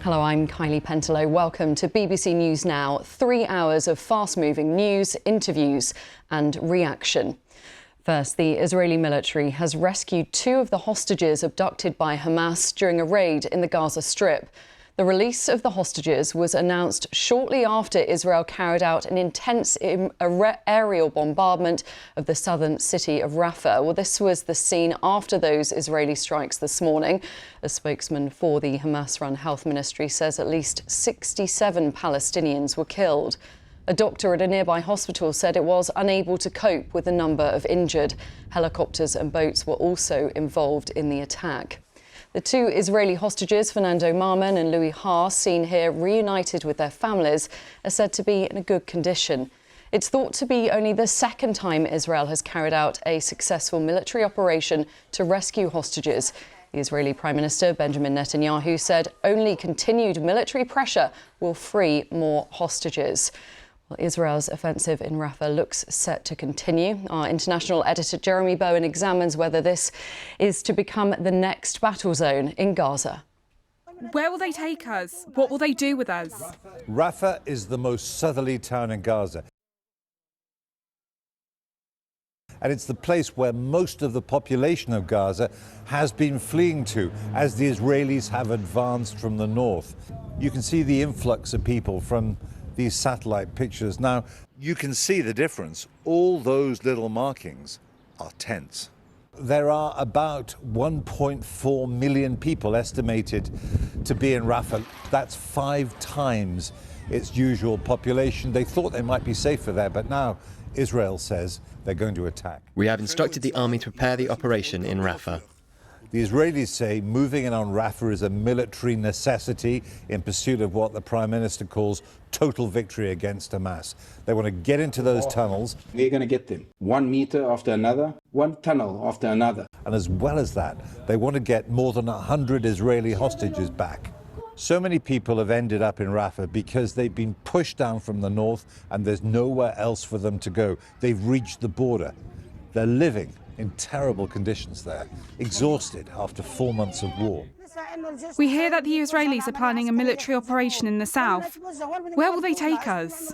Hello, I'm Kylie Pentelow. Welcome to BBC News Now. 3 hours of fast-moving news, interviews and reaction. First, the Israeli military has rescued 2 of the hostages abducted by Hamas during a raid in the Gaza Strip. The release of the hostages was announced shortly after Israel carried out an intense aerial bombardment of the southern city of Rafah. Well, this was the scene after those Israeli strikes this morning. A spokesman for the Hamas-run health ministry says at least 67 Palestinians were killed. A doctor at a nearby hospital said it was unable to cope with the number of injured. Helicopters and boats were also involved in the attack. The 2 Israeli hostages, Fernando Marman and Louis Haas, seen here reunited with their families, are said to be in a good condition. It's thought to be only the second time Israel has carried out a successful military operation to rescue hostages. The Israeli Prime Minister Benjamin Netanyahu said only continued military pressure will free more hostages. Well, Israel's offensive in Rafah looks set to continue. Our international editor Jeremy Bowen examines whether this is to become the next battle zone in Gaza. Where will they take us? What will they do with us? Rafah is the most southerly town in Gaza. And it's the place where most of the population of Gaza has been fleeing to as the Israelis have advanced from the north. You can see the influx of people from these satellite pictures. Now, you can see the difference. All those little markings are tents. There are about 1.4 million people estimated to be in Rafah. That's 5 times its usual population. They thought they might be safer there, but now Israel says they're going to attack. We have instructed the army to prepare the operation in Rafah. The Israelis say moving in on Rafah is a military necessity in pursuit of what the Prime Minister calls total victory against Hamas. They want to get into those tunnels. We're going to get them 1 meter after another, 1 tunnel after another. And as well as that, they want to get more than 100 Israeli hostages back. So many people have ended up in Rafah because they've been pushed down from the north and there's nowhere else for them to go. They've reached the border. They're living in terrible conditions there, exhausted after 4 months of war. We hear that the Israelis are planning a military operation in the south. Where will they take us?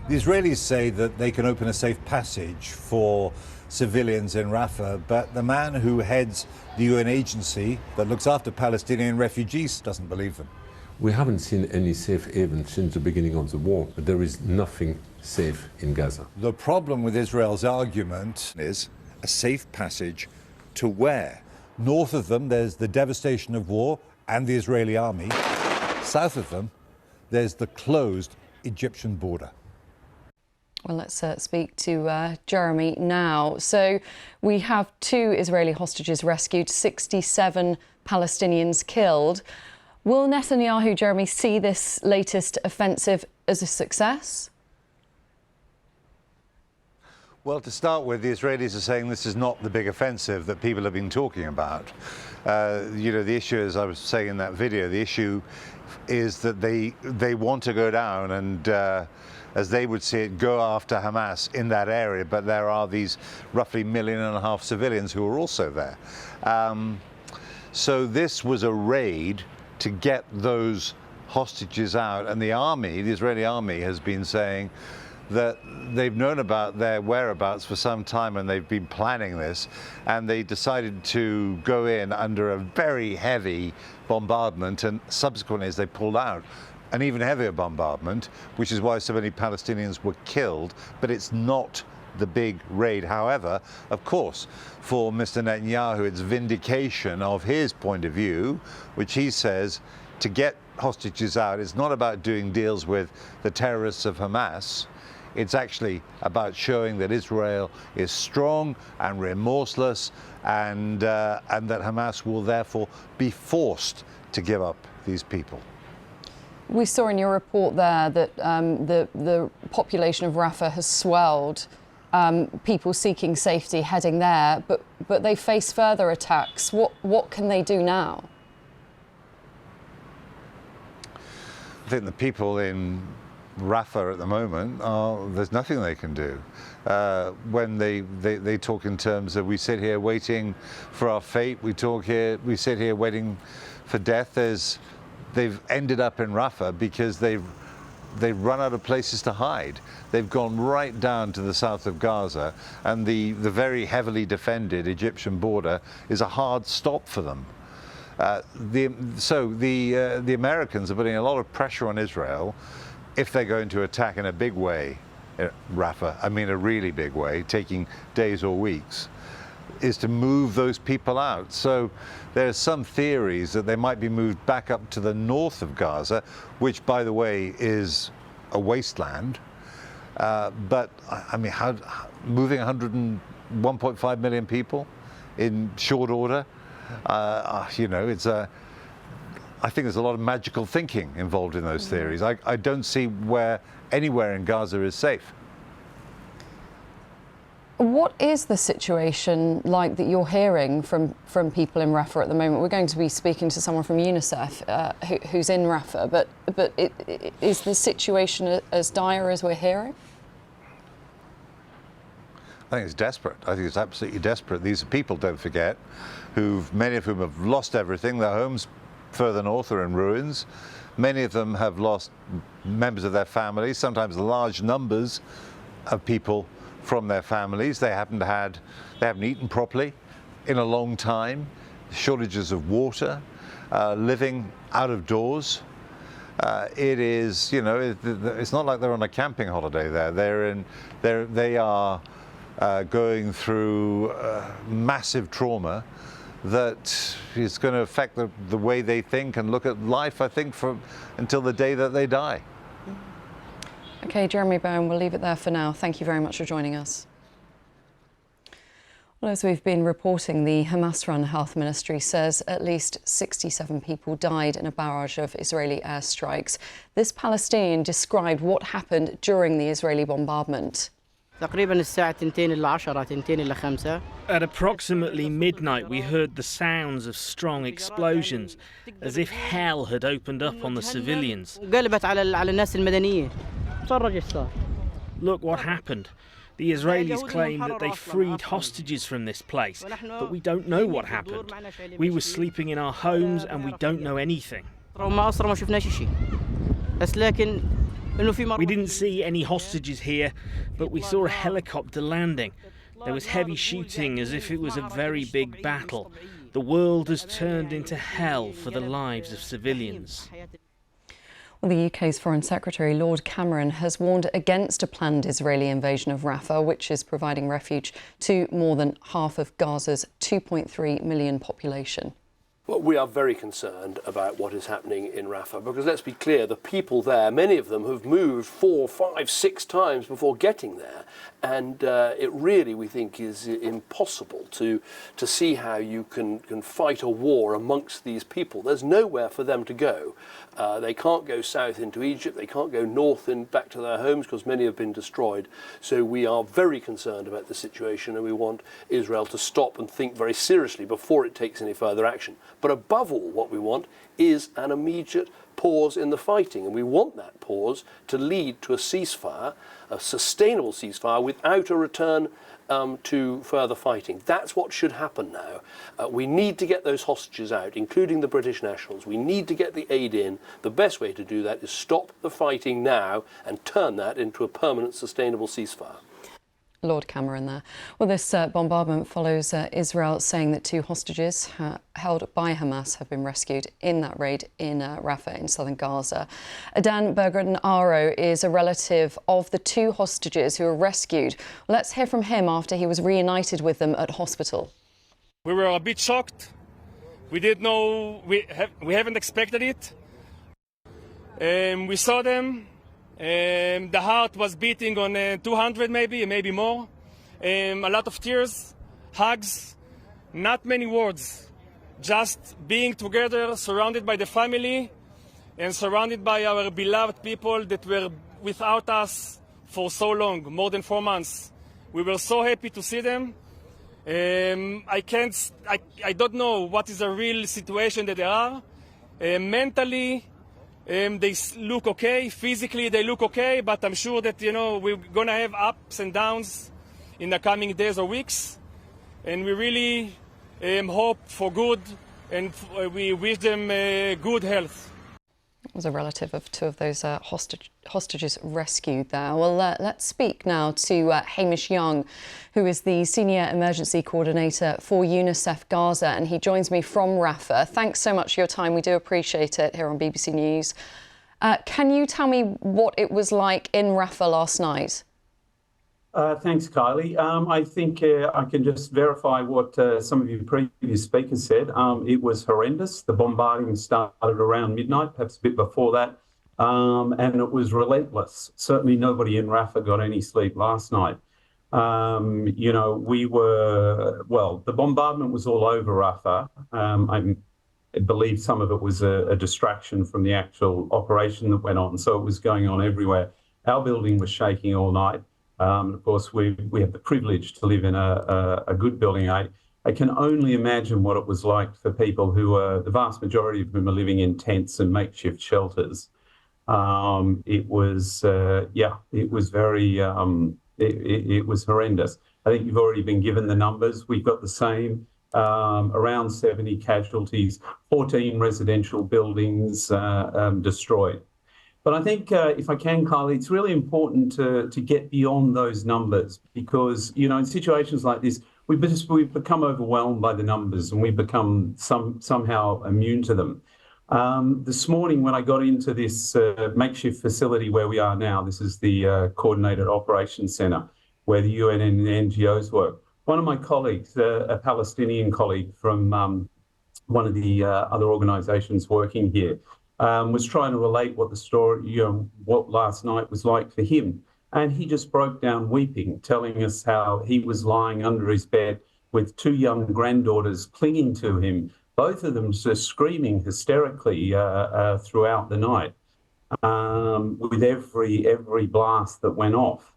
The Israelis say that they can open a safe passage for civilians in Rafah, but the man who heads the UN agency that looks after Palestinian refugees doesn't believe them. We haven't seen any safe haven since the beginning of the war, but there is nothing safe in Gaza. The problem with Israel's argument is a safe passage to where? North of them, there's the devastation of war and the Israeli army. South of them, there's the closed Egyptian border. Well, let's speak to Jeremy now. So we have 2 Israeli hostages rescued, 67 Palestinians killed. Will Netanyahu, Jeremy, see this latest offensive as a success? Well, to start with, the Israelis are saying this is not the big offensive that people have been talking about. The issue, as I was saying in that video, the issue is that they want to go down and, as they would see it, go after Hamas in that area. But there are these roughly 1.5 million civilians who are also there. So this was a raid to get those hostages out. And the army, the Israeli army, has been saying that they've known about their whereabouts for some time and they've been planning this, and they decided to go in under a very heavy bombardment, and subsequently as they pulled out, an even heavier bombardment, which is why so many Palestinians were killed. But it's not the big raid. However, of course, for Mr. Netanyahu, it's vindication of his point of view, which he says to get hostages out, it's not about doing deals with the terrorists of Hamas. It's actually about showing that Israel is strong and remorseless, and that Hamas will therefore be forced to give up these people. We saw in your report there that the population of Rafah has swelled, people seeking safety heading there, but they face further attacks. What can they do now? I think the people in Rafah at the moment, there's nothing they can do. When they talk in terms of we sit here waiting for our fate, we sit here waiting for death. they've ended up in Rafah because they've run out of places to hide. They've gone right down to the south of Gaza, and the very heavily defended Egyptian border is a hard stop for them. The Americans are putting a lot of pressure on Israel if they're going to attack in a big way Rafah, I mean a really big way, taking days or weeks, is to move those people out. So there's some theories that they might be moved back up to the north of Gaza, which, by the way, is a wasteland. But I mean, moving 1.5 million people in short order, you know, I think there's a lot of magical thinking involved in those theories. I don't see where anywhere in Gaza is safe. What is the situation like that you're hearing from people in Rafah at the moment? We're going to be speaking to someone from UNICEF who's in Rafah, but is the situation as dire as we're hearing? I think it's desperate. I think it's absolutely desperate. These are people, don't forget, many of whom have lost everything. Their homes further north are in ruins. Many of them have lost members of their families, sometimes large numbers of people from their families. They haven't eaten properly in a long time, shortages of water, living out of doors. It is, you know, it's not like they're on a camping holiday there. They are going through massive trauma that is going to affect the way they think and look at life, I think, until the day that they die. OK, Jeremy Bowen, we'll leave it there for now. Thank you very much for joining us. Well, as we've been reporting, the Hamas-run health ministry says at least 67 people died in a barrage of Israeli airstrikes. This Palestinian described what happened during the Israeli bombardment. At approximately midnight, we heard the sounds of strong explosions, as if hell had opened up on the civilians. Look what happened. The Israelis claim that they freed hostages from this place, but we don't know what happened. We were sleeping in our homes and we don't know anything. We didn't see any hostages here, but we saw a helicopter landing. There was heavy shooting as if it was a very big battle. The world has turned into hell for the lives of civilians. Well, the UK's Foreign Secretary, Lord Cameron, has warned against a planned Israeli invasion of Rafah, which is providing refuge to more than half of Gaza's 2.3 million population. Well, we are very concerned about what is happening in Rafah because, let's be clear, the people there, many of them have moved 4, 5, 6 times before getting there. And it really, we think, is impossible to see how you can fight a war amongst these people. There's nowhere for them to go. They can't go south into Egypt. They can't go north and back to their homes because many have been destroyed. So we are very concerned about the situation, and we want Israel to stop and think very seriously before it takes any further action. But above all, what we want is an immediate pause in the fighting, and we want that pause to lead to a ceasefire, a sustainable ceasefire without a return to further fighting. That's what should happen now. We need to get those hostages out, including the British nationals. We need to get the aid in. The best way to do that is stop the fighting now and turn that into a permanent, sustainable ceasefire. Lord Cameron there. Well, this bombardment follows Israel saying that 2 hostages held by Hamas have been rescued in that raid in Rafah in southern Gaza. Adan Bergen-Aro is a relative of the 2 hostages who were rescued. Well, let's hear from him after he was reunited with them at hospital. We were a bit shocked. We didn't know, we haven't expected it. We saw them. The heart was beating on 200 maybe more. A lot of tears, hugs, not many words. Just being together, surrounded by the family and surrounded by our beloved people that were without us for so long, more than 4 months. We were so happy to see them. I don't know what is the real situation that they are. Mentally, they look okay. Physically, they look okay. But I'm sure that, we're going to have ups and downs in the coming days or weeks. And we really hope for good, and we wish them good health. Was a relative of two of those hostages rescued there. Well, let's speak now to Hamish Young, who is the Senior Emergency Coordinator for UNICEF Gaza, and he joins me from Rafah. Thanks so much for your time. We do appreciate it here on BBC News. Can you tell me what it was like in Rafah last night? Thanks, Kylie. I think I can just verify what some of your previous speakers said. It was horrendous. The bombarding started around midnight, perhaps a bit before that, and it was relentless. Certainly nobody in Rafah got any sleep last night. The bombardment was all over Rafah. I believe some of it was a distraction from the actual operation that went on, so it was going on everywhere. Our building was shaking all night. Of course, we have the privilege to live in a good building. I can only imagine what it was like for people who are, the vast majority of whom are living in tents and makeshift shelters. It was horrendous. I think you've already been given the numbers. We've got the same, around 70 casualties, 14 residential buildings destroyed. But I think, if I can, Kylie, it's really important to get beyond those numbers because, in situations like this, we've become overwhelmed by the numbers and we've become somehow immune to them. This morning, when I got into this makeshift facility where we are now, this is the Coordinated Operations Centre, where the UN and NGOs work. One of my colleagues, a Palestinian colleague from one of the other organisations working here, was trying to relate what the story, what last night was like for him. And he just broke down weeping, telling us how he was lying under his bed with two young granddaughters clinging to him, both of them just screaming hysterically throughout the night with every blast that went off.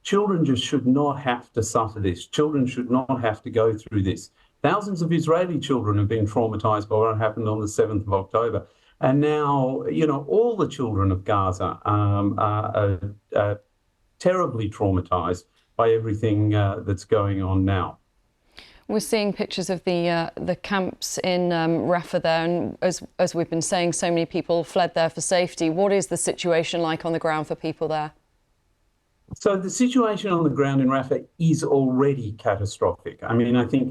Children just should not have to suffer this. Children should not have to go through this. Thousands of Israeli children have been traumatised by what happened on the 7th of October. And now, all the children of Gaza are terribly traumatised by everything that's going on now. We're seeing pictures of the camps in Rafah there, and as we've been saying, so many people fled there for safety. What is the situation like on the ground for people there? So the situation on the ground in Rafah is already catastrophic. I mean, I think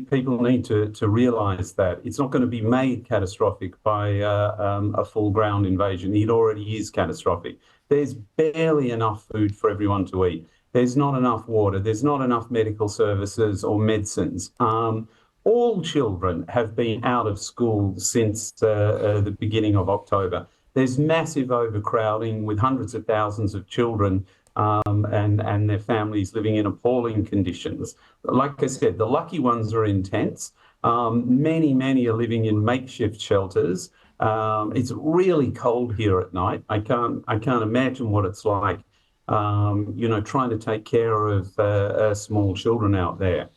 people need to realise that it's not going to be made catastrophic by a full ground invasion. It already is catastrophic. There's barely enough food for everyone to eat. There's not enough water. There's not enough medical services or medicines. All children have been out of school since the beginning of October. There's massive overcrowding with hundreds of thousands of children and their families living in appalling conditions. Like I said, the lucky ones are in tents. Many are living in makeshift shelters. It's really cold here at night. I can't imagine what it's like, trying to take care of small children out there.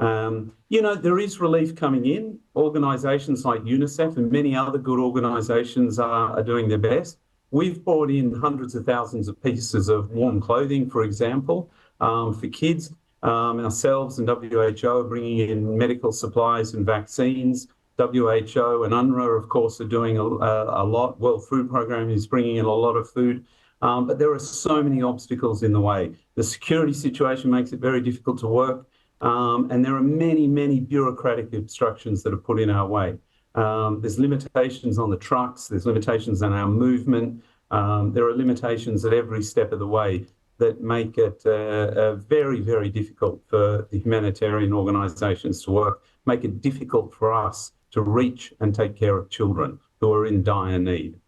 There is relief coming in. Organisations like UNICEF and many other good organisations are doing their best. We've brought in hundreds of thousands of pieces of warm clothing, for example, for kids. Ourselves and WHO are bringing in medical supplies and vaccines. WHO and UNRWA, of course, are doing a lot. World Food Programme is bringing in a lot of food. But there are so many obstacles in the way. The security situation makes it very difficult to work. And there are many bureaucratic obstructions that are put in our way. There's limitations on the trucks, there's limitations on our movement, there are limitations at every step of the way that make it very difficult for the humanitarian organisations to work, make it difficult for us to reach and take care of children who are in dire need.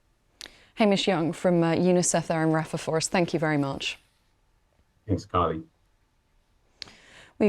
Hamish Young from UNICEF there in Rafah for us. Thank you very much. Thanks, Kylie.